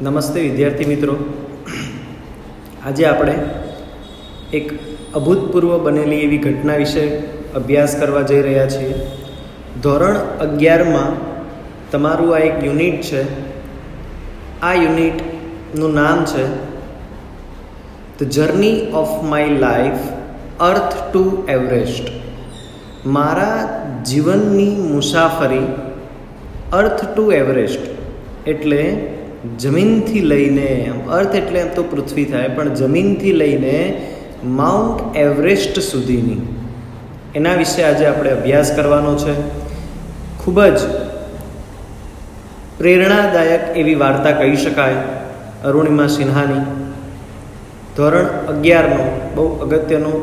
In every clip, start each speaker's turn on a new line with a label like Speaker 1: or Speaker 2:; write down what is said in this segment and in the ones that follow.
Speaker 1: નમસ્તે વિદ્યાર્થી મિત્રો, આજે આપણે એક અભૂતપૂર્વ બનેલી એવી ઘટના વિશે અભ્યાસ કરવા જઈ રહ્યા છીએ. ધોરણ 11માં તમારું આ એક યુનિટ છે. આ યુનિટનું નામ છે the journey of my life earth two Everest. મારા જીવનની મુસાફરી અર્થ ટુ એવરેસ્ટ એટલે જમીનથી લઈને, અર્થ એટલે એમ તો પૃથ્વી થાય, પણ જમીનથી લઈને માઉન્ટ એવરેસ્ટ સુધીની, એના વિશે આજે આપણે અભ્યાસ કરવાનો છે. ખૂબ જ પ્રેરણાદાયક એવી વાર્તા કહી શકાય અરુણિમા સિન્હાની. ધોરણ 11નો બહુ અગત્યનો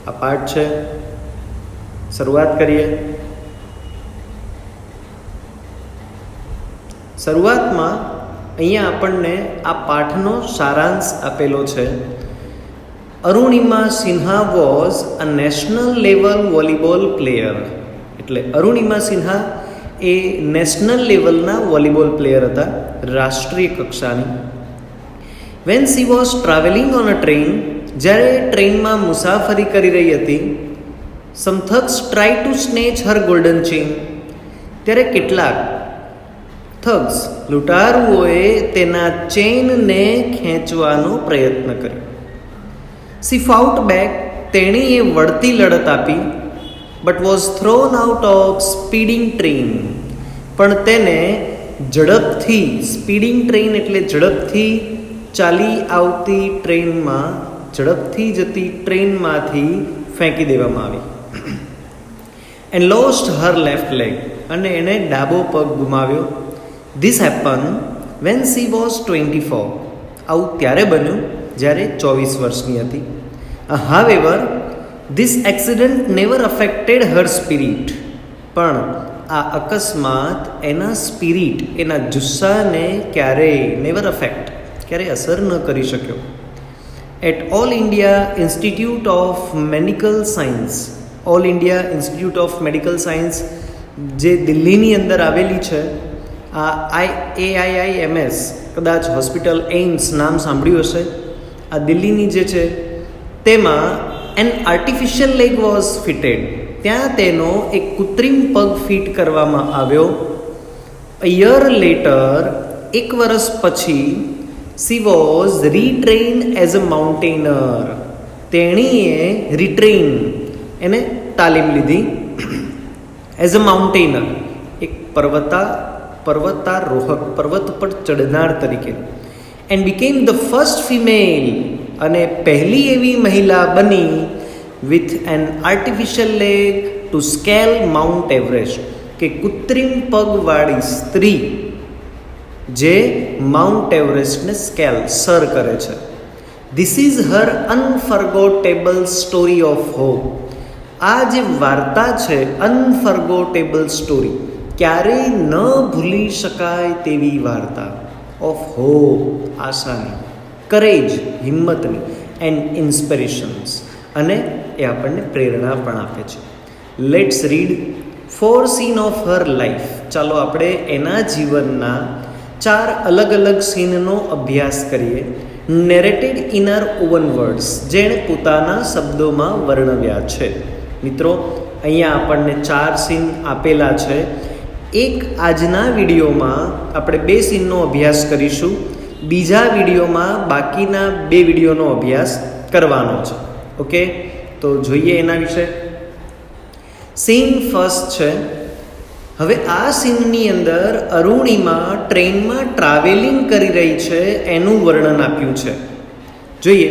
Speaker 1: આ પાઠ છે. શરૂઆત કરીએ. શરૂઆતમાં અહીંયા આપણને આ પાઠનો સારાંશ આપેલો છે. Arunima Sinha was a national level volleyball player. એટલે અરુણિમા સિન્હા એ નેશનલ લેવલના વોલીબોલ પ્લેયર હતા, રાષ્ટ્રીય કક્ષાની. When she was travelling on a train, જ્યારે ટ્રેનમાં મુસાફરી કરી રહી હતી, some thugs try to snatch her golden chain. ત્યારે કેટલાક થગ્સ, લૂંટારુઓએ તેના ચેઇનને ખેંચવાનો પ્રયત્ન કર્યો. સી ફાઉટ બેક, તેણીએ વળતી લડત આપી. But was thrown out of speeding train, પણ તેને ઝડપથી, સ્પીડિંગ ટ્રેન એટલે ઝડપથી ચાલી આવતી ટ્રેનમાં, ઝડપથી જતી ટ્રેનમાંથી ફેંકી દેવામાં આવી. And lost her left leg, અને એણે ડાબો પગ ગુમાવ્યો. This happen when she was 24. આવું ત્યારે બન્યું જ્યારે 24 વર્ષની હતી. However this accident never affected her spirit. પણ આ અકસ્માત એના સ્પિરિટ, એના જુસ્સાને ક્યારેય નેવર અફેક્ટ, ક્યારેય અસર ન કરી શક્યો. At All India Institute of Medical Science, All India Institute of Medical Science જે દિલ્હીની અંદર આવેલી છે, આ AIIMS, કદાચ હોસ્પિટલ એઇમ્સ નામ સાંભળ્યું હશે, આ દિલ્હીની જે છે, તેમાં an artificial leg was fitted. ત્યાં તેનો એક કૃત્રિમ પગ ફિટ કરવામાં આવ્યો. અ યર લેટર, એક વર્ષ પછી, સી વોઝ રીટ્રેઇન એઝ અ માઉન્ટેનર. તેણીએ રીટ્રેઇન, એને તાલીમ લીધી, એઝ અ માઉન્ટેનર, એક પર્વતારોહક, પર્વત પર ચડનાર તરીકે. And became the first female, અને પહેલી એવી મહિલા બની with an artificial leg to scale Mount Everest, કે કૃત્રિમ પગવાળી સ્ત્રી જે માઉન્ટ એવરેસ્ટને સર કરે છે. This is her unforgettable story of hope. આ જે વાર્તા છે, અનફર્ગોટેબલ સ્ટોરી, ક્યારેય ન ભૂલી શકાય તેવી વાર્તા, ઓફ હોપ, આશાની, કરેજ, હિંમતની, એન્ડ ઇન્સ્પિરેશન્સ, અને એ આપણને પ્રેરણા પણ આપે છે. Let's read 4 scene of her life. ચાલો આપણે એના જીવનના 4 અલગ અલગ સીનનો અભ્યાસ કરીએ. નેરેટેડ ઇન હર ઓવન વર્ડ્સ, જેણે પોતાના શબ્દોમાં વર્ણવ્યા છે. મિત્રો, અહીંયા આપણને 4 સીન આપેલા છે. એક આજના વિડીયોમાં આપણે 2 સીનનો અભ્યાસ કરીશું. બીજા વિડીયોમાં બાકીના 2 વિડીયોનો અભ્યાસ કરવાનો છે. ઓકે, તો જોઈએ એના વિશે. સીન ફર્સ્ટ છે. હવે આ સીનની અંદર અરુણિમા ટ્રેનમાં ટ્રાવેલિંગ કરી રહી છે, એનું વર્ણન આપ્યું છે. જોઈએ.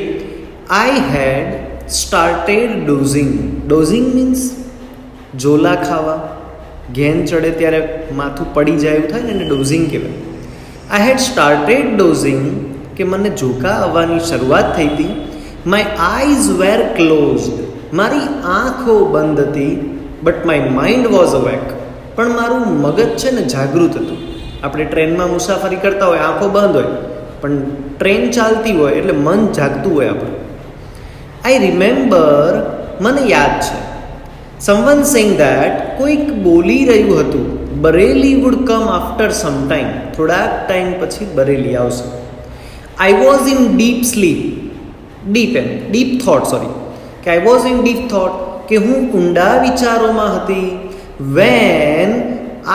Speaker 1: I had started dozing. Dozing means ઝોલા ખાવા, ઘેન ચડે ત્યારે માથું પડી જાય એવું થાય ને, એને ડોઝિંગ કહેવાય. આઈ હેડ સ્ટાર્ટેડ ડોઝિંગ, કે મને ઝોકા આવવાની શરૂઆત થઈ હતી. માય આઈઝ વેર ક્લોઝડ, મારી આંખો બંધ હતી. But my mind was awake, પણ મારું મગજ છે ને જાગૃત હતું. આપણે ટ્રેનમાં મુસાફરી કરતા હોય, આંખો બંધ હોય, પણ ટ્રેન ચાલતી હોય એટલે મન જાગતું હોય આપણું. આઈ રિમેમ્બર, મને યાદ છે. સમવન સેઇંગ ધેટ, કોઈક બોલી રહ્યું હતું, Bareilly would come after some time, થોડાક ટાઈમ પછી બરેલી આવશે. I was in deep sleep, deep thought, કે I was in deep thought, કે હું ઊંડા વિચારોમાં હતી. When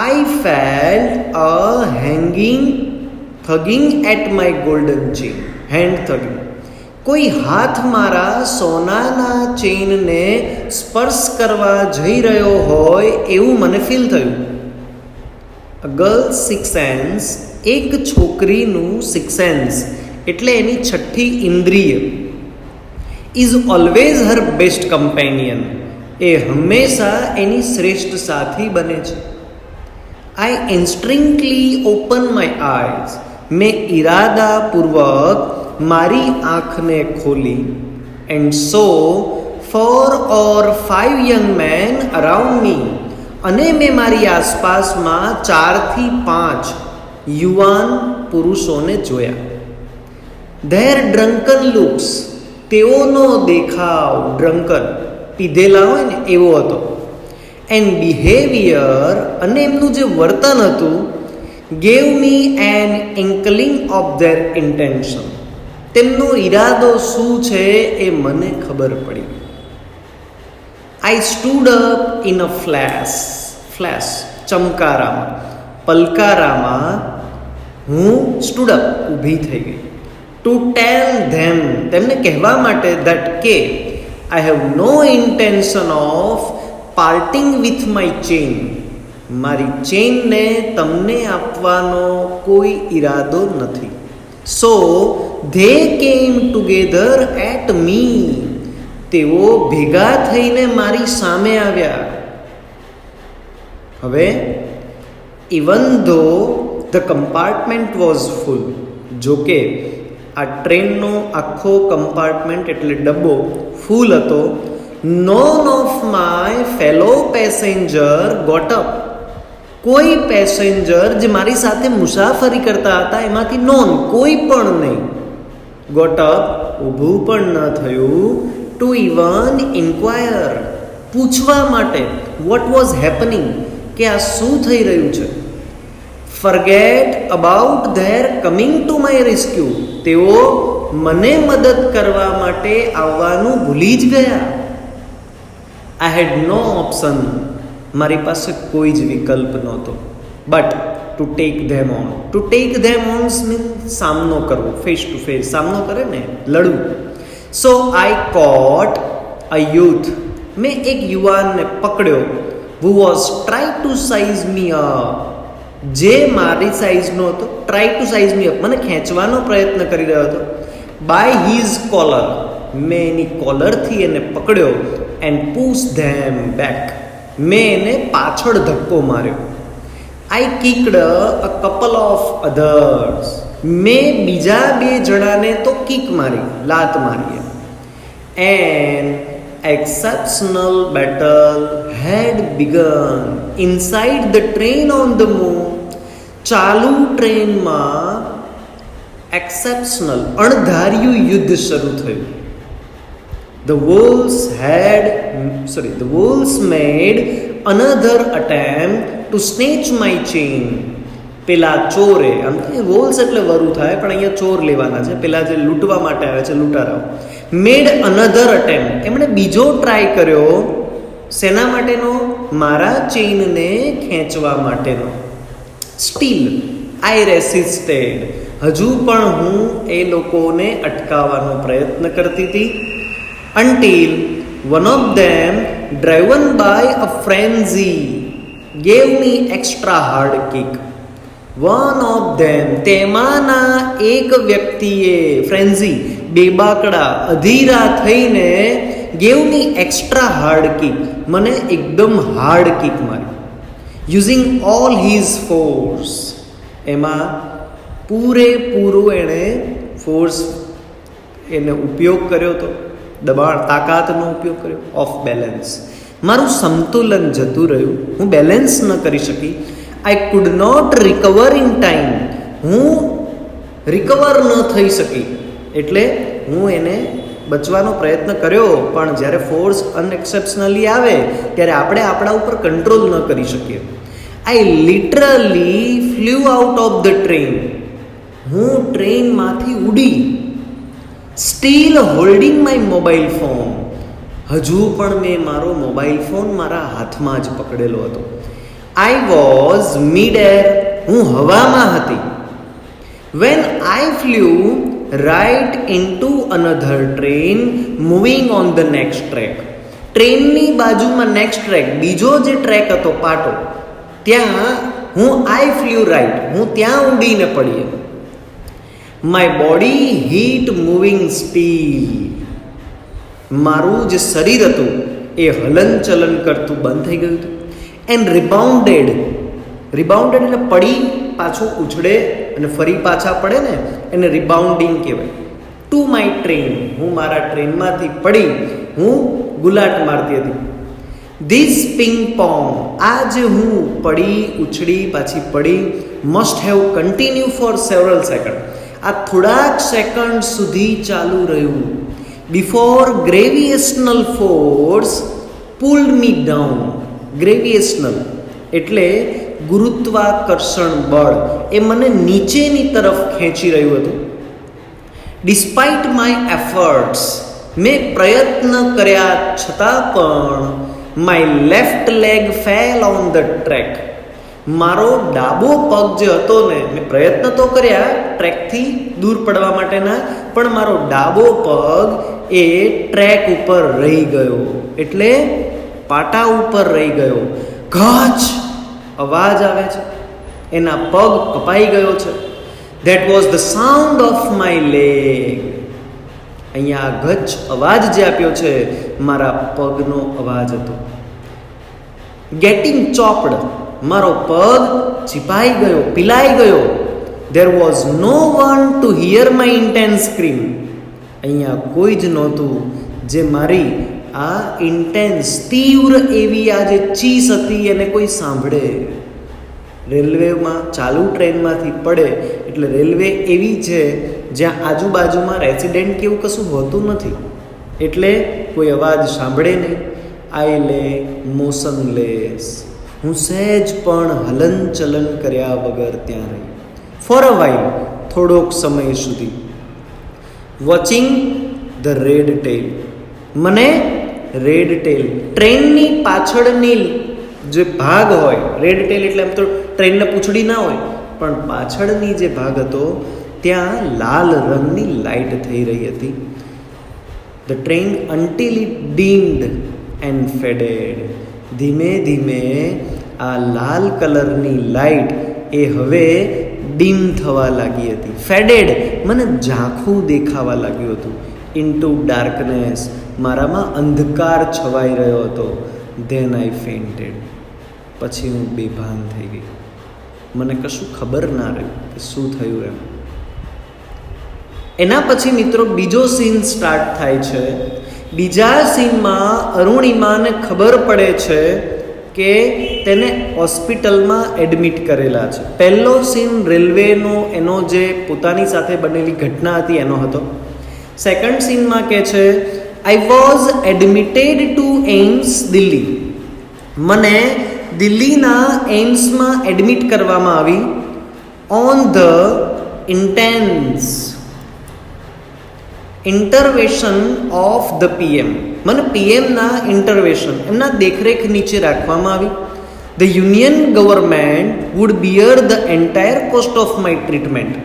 Speaker 1: I felt a tugging at my golden chain, hand tugging, કોઈ હાથ મારા સોનાના ચેઇનને સ્પર્શ કરવા જઈ રહ્યો હોય એવું મને ફીલ થયું. અ ગર્લ્સ સિક્સ સેન્સ, એક છોકરીનું સિક્સ સેન્સ એટલે એની છઠ્ઠી ઇન્દ્રિય, is always her best companion, એ હંમેશા એની શ્રેષ્ઠ સાથી બને છે. I instinctively open my eyes, મેં ઈરાદાપૂર્વક મારી આંખને ખોલી. And saw 4 or 5 young men around me, અને મેં મારી આસપાસમાં 4 થી 5 યુવાન પુરુષોને જોયા. ધેર ડ્રંકન લુક્સ, તેઓનો દેખાવ ડ્રંકન, પીધેલા હોય ને એવો હતો. એન્ડ બિહેવિયર, અને એમનું જે વર્તન હતું, gave me an inkling of their intention, તેમનો ઈરાદો શું છે એ મને ખબર પડી. I stood up in a flash, ચમકારામાં, પલકારામાં હું સ્ટૂડ અપ, ઊભી થઈ ગઈ. ટુ ટેલ ધેમ, તેમને કહેવા માટે, ધેટ કે I have no intention of parting with my chain, મારી ચેઇનને તમને આપવાનો કોઈ ઈરાદો નથી. So they came together at me, તેઓ ભેગા થઈને મારી સામે આવ્યા. હવે ઇવન ધો ધ કમ્પાર્ટમેન્ટ વોઝ ફૂલ, જોકે આ ટ્રેનનો આખો કમ્પાર્ટમેન્ટ એટલે ડબ્બો ફૂલ હતો. None of my fellow passenger got up, કોઈ પેસેન્જર જે મારી સાથે મુસાફરી કરતા હતા એમાંથી કોઈ પણ નહીં ગોટ અપ, ઊભું પણ ન થયું. ટુ ઇવન ઇન્ક્વાયર, પૂછવા માટે, વોટ વોઝ હેપનિંગ, કે આ શું થઈ રહ્યું છે. Forget about their coming to my rescue, તેઓ મને મદદ કરવા માટે આવવાનું ભૂલી જ ગયા. આઈ હેડ નો ઓપ્શન, મારી પાસે કોઈ જ વિકલ્પ નહોતો. But to take them on, to take them on means સામનો કરવો, ફેસ ટુ ફેસ, સામનો કરે ને, લડવું. સો આઈ કોટ અ યુથ, મેં એક યુવાનને પકડ્યો. Who was try to size me up, જે મારી સાઇઝનો હતો. Try to size me up, મને ખેંચવાનો પ્રયત્ન કરી રહ્યો હતો. બાય હિઝ કોલર, મેં એની કોલરથી એને પકડ્યો. એન્ડ પુશ ધેમ બેક, મેં એને પાછળ ધક્કો માર્યો. આઈ કિકડ અ કપલ ઓફ અધર્સ, મેં બીજા 2 જણાને તો કિક મારી, લાત મારી. And exceptional battle had begun inside the train on the move, ચાલુ ટ્રેનમાં એક્સેપ્શનલ, અણધાર્યું યુદ્ધ શરૂ થયું. The wolves made another attempt to snatch my chain. પેલા ચોરે, આમ તો વોલ્સ એટલે વરુ થાય પણ અહીંયા ચોર લેવાના છે, પેલા જે લૂંટવા માટે આવે છે લૂંટારાઓ. મેડ અનધર અટેમ્પ્ટ, એમણે બીજો ટ્રાય કર્યો. શેના માટેનો? મારા ચેઇનને ખેંચવા માટેનો. સ્ટીલ આઈ રેસિસ્ટેડ, હજુ પણ હું એ લોકોને અટકાવવાનો પ્રયત્ન કરતી હતી. until one of them, driven by a frenzy, gave me extra hard kick. One of them, તેમાંના એક વ્યક્તિએ, ફ્રેન્ઝી, બેબાકડા, અધીરા થઈને, gave me extra hard kick, મને એકદમ હાર્ડ કિક મારી. using all his force, એમાં પૂરેપૂરું એણે ફોર્સ એને ઉપયોગ કર્યો હતો, દબાણ, તાકાતનો ઉપયોગ કર્યો. ઓફ બેલેન્સ, મારું સંતુલન જતું રહ્યું, હું બેલેન્સ ન કરી શકી. I could not recover in time, હું રિકવર ન થઈ શકી, એટલે હું એને બચવાનો પ્રયત્ન કર્યો, પણ જ્યારે ફોર્સ અનએક્સેપ્શનલી આવે ત્યારે આપણે આપણા ઉપર કંટ્રોલ ન કરી શકીએ. આઈ literally flew out of the train. હું ટ્રેનમાંથી ઉડી. Steel holding my mobile phone. હજુ પણ મેં મારો મોબાઈલ ફોન મારા હાથમાં જ પકડેલો હતો. I was mid air. હું હવામાં હતી. When I flew right into another train moving on the next track. ટ્રેનની બાજુમાં નેક્સ્ટ ટ્રેક, બીજો જે ટ્રેક હતો પાટો, ત્યાં હું આઈ ફ્લ્યુ રાઇટ, હું ત્યાં ઉડીને પડી. My body heat moving steel. મારું જે શરીર હતું એ હલનચલન કરતું બંધ થઈ ગયું હતું. એન્ડ રિબાઉન્ડેડ. રિબાઉન્ડેડ એટલે પડી પાછું ઉછળે અને ફરી પાછા પડે ને, એને રિબાઉન્ડિંગ કહેવાય. To my train. હું મારા ટ્રેનમાંથી પડી, હું ગુલાટ મારતી હતી. This ping pong. આ જે હું પડી ઉછળી પાછી પડી, must have continue for several second. આ થોડાક સેકન્ડ સુધી ચાલુ રહ્યું. Before gravitational force pulled me down. Gravitational એટલે ગુરુત્વાકર્ષણ બળ, એ મને નીચેની તરફ ખેંચી રહ્યું હતું. Despite my efforts. મેં પ્રયત્ન કર્યા છતાં પણ my left leg fell on the track. મારો ડાબો પગ જે હતો ને, મેં પ્રયત્ન તો કર્યા ટ્રેકથી દૂર પડવા માટેના, પણ મારો ડાબો પગ એ ટ્રેક ઉપર રહી ગયો, એટલે પાટા ઉપર રહી ગયો. ઘચ અવાજ આવે છે, એના પગ કપાઈ ગયો છે. That was the sound of my leg. અહીંયા ગચ અવાજ જે આપ્યો છે, મારા પગનો અવાજ હતો. Getting chopped. મારો પગ ચીપાઈ ગયો, પીલાઈ ગયો. There was no one to hear my intense scream. અહીંયા કોઈ જ નહોતું જે મારી આ ઇન્ટેન્સ, તીવ્ર એવી આ જે ચીસ હતી એને કોઈ સાંભળે. રેલવેમાં ચાલુ ટ્રેનમાંથી પડે એટલે રેલવે એવી છે જ્યાં આજુબાજુમાં રેસિડેન્ટ કે એવું કશું હોતું નથી, એટલે કોઈ અવાજ સાંભળે નહીં. આઈ લે મોશનલેસ. હું સહેજ પણ હલનચલન કર્યા વગર ત્યાં રહી. For a while. થોડોક સમય સુધી. Watching the red tail. મને રેડ ટેલ, ટ્રેનની પાછળની જે ભાગ હોય, રેડ ટેલ એટલે આમ તો ટ્રેનને પૂંછડી ના હોય, પણ પાછળની જે ભાગ હતો ત્યાં લાલ રંગની લાઇટ થઈ રહી હતી. The train until it deemed and faded. ધીમે ધીમે આ લાલ કલરની લાઇટ એ હવે ડીમ થવા લાગી હતી. ફેડેડ મને ઝાંખું દેખાવા લાગ્યું હતું. Into darkness. મારામાં અંધકાર છવાઈ રહ્યો હતો. Then I fainted. પછી હું બેભાન થઈ ગઈ. મને કશું ખબર ના રહ્યું કે શું થયું એમ. એના પછી મિત્રો બીજો સીન સ્ટાર્ટ થાય છે. બીજા સીનમાં અરુણિમાને ખબર પડે છે કે તેને હોસ્પિટલમાં એડમિટ કરેલા છે. પહેલો સીન રેલવેનો એનો જે પોતાની સાથે બનેલી ઘટના હતી એનો હતો. સેકન્ડ સીનમાં કહે છે I was admitted to AIIMS Delhi. મને દિલ્હીના એમ્સમાં એડમિટ કરવામાં આવી. On the intense intervention of the PM. મને પીએમના ઇન્ટરવેશન, એમના દેખરેખ નીચે રાખવામાં આવી. The union government would bear the entire cost of my treatment.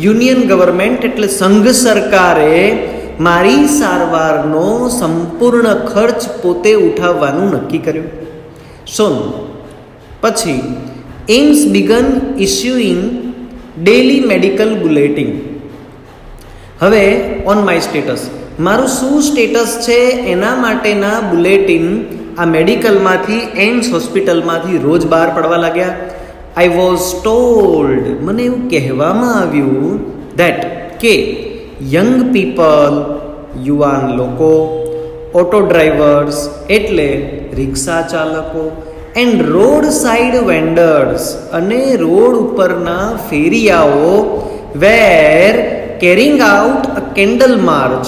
Speaker 1: Union government એટલે સંઘ સરકારે મારી સારવારનો સંપૂર્ણ ખર્ચ પોતે ઉઠાવવાનું નક્કી કર્યું. સોન પછી AIIMS began issuing daily medical bulletin. હવે ઓન માય સ્ટેટસ, મારું શું સ્ટેટસ છે એના માટેના બુલેટિન આ મેડિકલમાંથી, એમ્સ હોસ્પિટલમાંથી રોજ બહાર પડવા લાગ્યા. I was told. મને એવું કહેવામાં આવ્યું ધેટ કે યંગ પીપલ, યુવાન લોકો, ઓટો ડ્રાઈવર્સ એટલે રિક્ષા ચાલકો, એન્ડ રોડ સાઈડ વેન્ડર્સ અને રોડ ઉપરના ફેરિયાઓ were carrying out a candle march.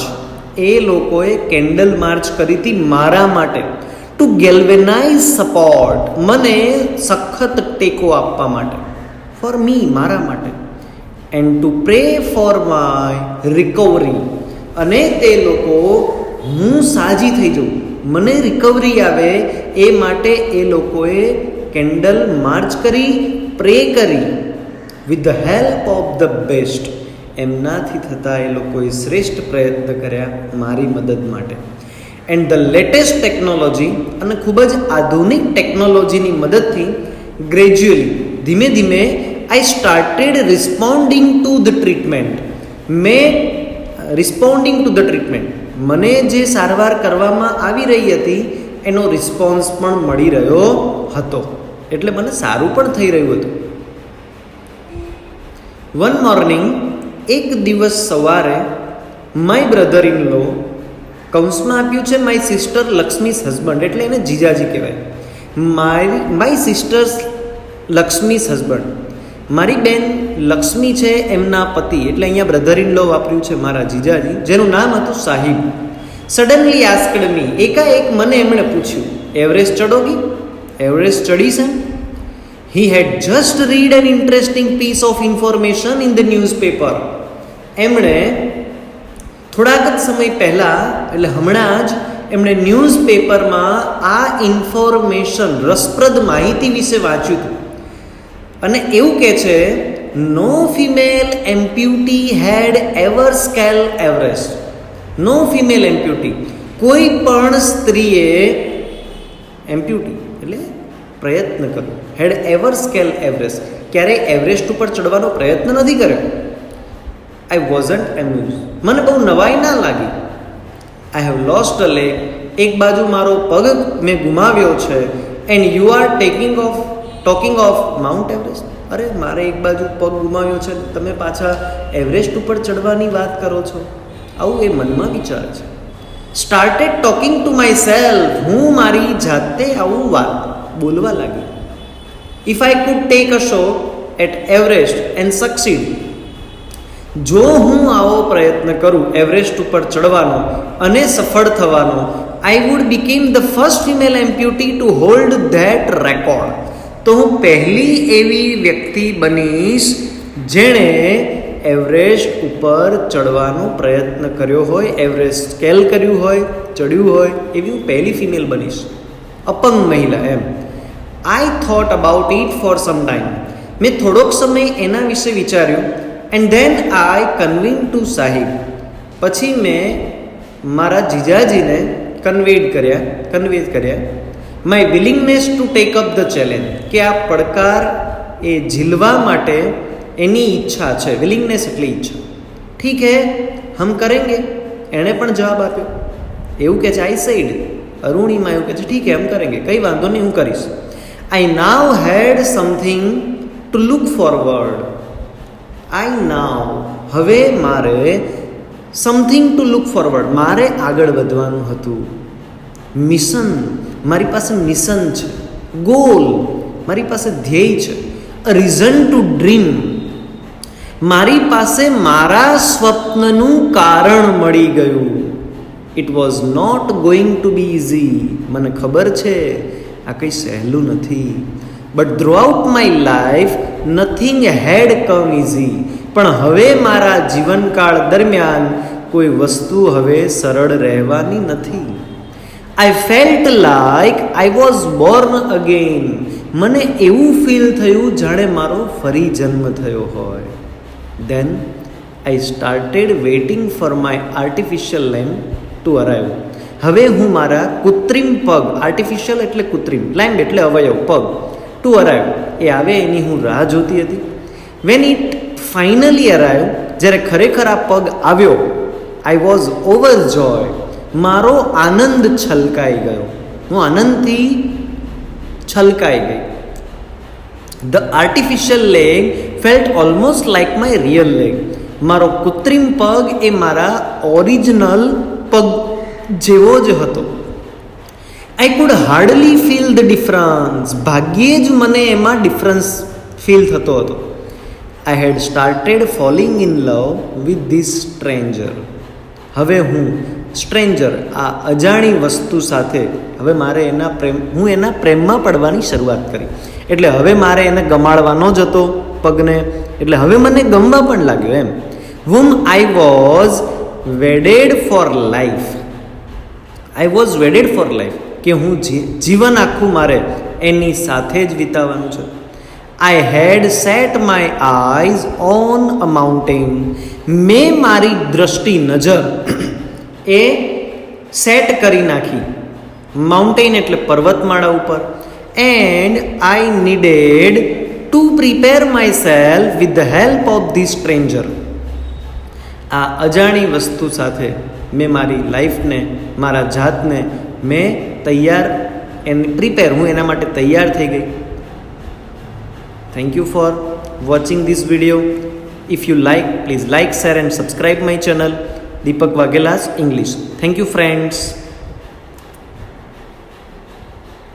Speaker 1: એ લોકોએ કેન્ડલ માર્ચ કરી હતી મારા માટે, ટુ ગેલ્વેનાઇઝ સપોર્ટ, મને સખત ટેકો આપવા માટે, ફોર મી, મારા માટે, and two pre for my recovery, અને તે લોકો હું સાજી થઈ જાઉં, મને રિકવરી આવે એ માટે એ લોકોએ કેન્ડલ માર્ચ કરી, પ્રે કરી, with the help of the best, એમનાથી થતાં એ લોકોએ શ્રેષ્ઠ પ્રયત્ન કર્યા મારી મદદ માટે. એન્ડ ધ લેટેસ્ટ ટેકનોલોજી, અને ખૂબ જ આધુનિક ટેકનોલોજીની મદદથી ગ્રેજ્યુઅલી, ધીમે ધીમે, I started responding to the treatment, મેં રિસ્પોન્ડિંગ ટુ ધ ટ્રીટમેન્ટ, મને જે સારવાર કરવામાં આવી રહી હતી એનો રિસ્પોન્સ પણ મળી રહ્યો હતો, એટલે મને સારું પણ થઈ રહ્યું હતું. વન મોર્નિંગ, એક દિવસ સવારે, માય બ્રધર ઇન લો, કૌંસમાં આપ્યું છે માય સિસ્ટર લક્ષ્મીસ હસબન્ડ, એટલે એને જીજાજી કહેવાય, માય સિસ્ટર્સ લક્ષ્મીસ હસબન્ડ, મારી બેન લક્ષ્મી છે એમના પતિ, એટલે અહીંયા બ્રધર ઇન લો વાપર્યું છે મારા જીજાજી, જેનું નામ હતું સાહિબ. સડનલી આસ્કડ મી, એકાએક મને એમણે પૂછ્યું, એવરેસ્ટ ચડોગી? એવરેસ્ટ ચડીશ એમ? He had just read an interesting piece of information in the newspaper. એમણે થોડાક જ સમય પહેલાં, એટલે હમણાં જ એમણે ન્યૂઝપેપરમાં આ ઇન્ફોર્મેશન, રસપ્રદ માહિતી વિશે વાંચ્યું હતું, અને એવું કહે છે, નો ફિમેલ એમ્પ્યુટી હેડ એવર સ્કેલ એવરેસ્ટ. નો ફિમેલ એમ્પ્યુટી, કોઈ પણ સ્ત્રીએ, એમ્પ્યુટી એટલે પ્રયત્ન કર્યો, હેડ એવર સ્કેલ એવરેસ્ટ, ક્યારેય એવરેસ્ટ ઉપર ચડવાનો પ્રયત્ન નથી કર્યો. આઈ વોઝન્ટ એમ્યુઝ, મને બહુ નવાઈ ના લાગી. I have lost a leg, એક બાજુ મારો પગ મેં ગુમાવ્યો છે, and you are talking of Mount Everest. અરે, મારે એક બાજુ પગ ગુમાવ્યો છે, તમે પાછા એવરેસ્ટ ઉપર ચડવાની વાત કરો છો. આવું એ મનમાં વિચાર છે. Started talking to myself, હું મારી જાતે આવું વાત બોલવા લાગી. If I could take a shot at Everest and succeed, જો હું આવો પ્રયત્ન કરું એવરેસ્ટ ઉપર ચડવાનો અને સફળ થવાનો, I would become the first female amputee to hold that record, તો હું પહેલી એવી વ્યક્તિ બનીશ જેણે એવરેસ્ટ ઉપર ચડવાનો પ્રયત્ન કર્યો હોય, એવરેસ્ટ સ્કેલ કર્યું હોય, ચડ્યું હોય, એવી હું પહેલી ફિમેલ બનીશ, અપંગ મહિલા એમ. I thought about it for some time, મેં થોડોક સમય એના વિશે વિચાર્યું. And then I conveyed to Sahib, પછી મેં મારા જીજાજીને કન્વે કર્યા my willingness to take up the challenge, કે આ પડકાર એ ઝીલવા માટે એની ઈચ્છા છે. વિલિંગનેસ એટલે ઈચ્છા. ઠીક હે, હમ કરેંગે, એણે પણ જવાબ આપ્યો. એવું કે છે, આઈ સેડ, અરુણિમા એવું કે છે, ઠીક હે હમ કરેંગે, કંઈ વાંધો નહીં, હું કરીશ. આઈ નાવ હેડ સમથિંગ ટુ લુક ફોરવર્ડ. હવે મારે સમથિંગ ટુ લુક ફોરવર્ડ, મારે આગળ વધવાનું હતું. મિશન, મારી પાસે મિશન છે. ગોલ, મારી પાસે ધ્યેય છે. અ રીઝન ટુ ડ્રીમ, મારી પાસે મારા સ્વપ્નનું કારણ મળી ગયું. It was not going to be easy, મને ખબર છે આ કંઈ સહેલું નથી. But throughout my life nothing had come easy, પણ હવે મારા જીવનકાળ દરમિયાન કોઈ વસ્તુ હવે સરળ રહેવાની નથી. આઈ felt like I was Born again, મને એવું ફીલ થયું જાણે મારો ફરી જન્મ થયો હોય. Then I started waiting for my artificial limb to arrive. હવે હું મારા કૃત્રિમ પગ, આર્ટિફિશિયલ એટલે કૃત્રિમ, લેમ્બ એટલે અવયવ, પગ, ટુ અરાઇવ, એ આવે એની હું રાહ જોતી હતી. વેન ઇટ ફાઇનલી અરાઇવ, જ્યારે ખરેખર આ પગ આવ્યો, આઈ વોઝ ઓવરજોય, મારો આનંદ છલકાઈ ગયો, હું આનંદથી છલકાઈ ગઈ. The artificial leg felt almost like my real leg, મારો કૃત્રિમ પગ એ મારા ઓરિજિનલ પગ જેવો જ હતો. I could hardly feel the difference, ભાગ્યે જ મને એમાં ડિફરન્સ ફીલ થતો હતો. I had started falling in love with this stranger, હવે હું સ્ટ્રેન્જર, આ અજાણી વસ્તુ સાથે હવે મારે હું એના પ્રેમમાં પડવાની શરૂઆત કરી. એટલે હવે મારે એને ગમાડવાનો જ હતો પગને, એટલે હવે મને ગમવા પણ લાગ્યો એમ. whom I was wedded for life. I was wedded for life, કે હું જીવન આખું મારે એની સાથે જ વિતાવવાનું છે. I had set my eyes on a mountain. મેં મારી દ્રષ્ટિ નજર એ સેટ કરી નાખી, માઉન્ટેન એટલે પર્વતમાળા ઉપર. And I needed to prepare my self with the help of the stranger. આ અજાણી વસ્તુ સાથે મેં મારી લાઈફને, મારા જાતને મેં હું એના માટે તૈયાર થઈ ગઈ. Thank you for watching this video. If you like, please like, share and subscribe my channel, Deepak Vagela's English. Thank you friends.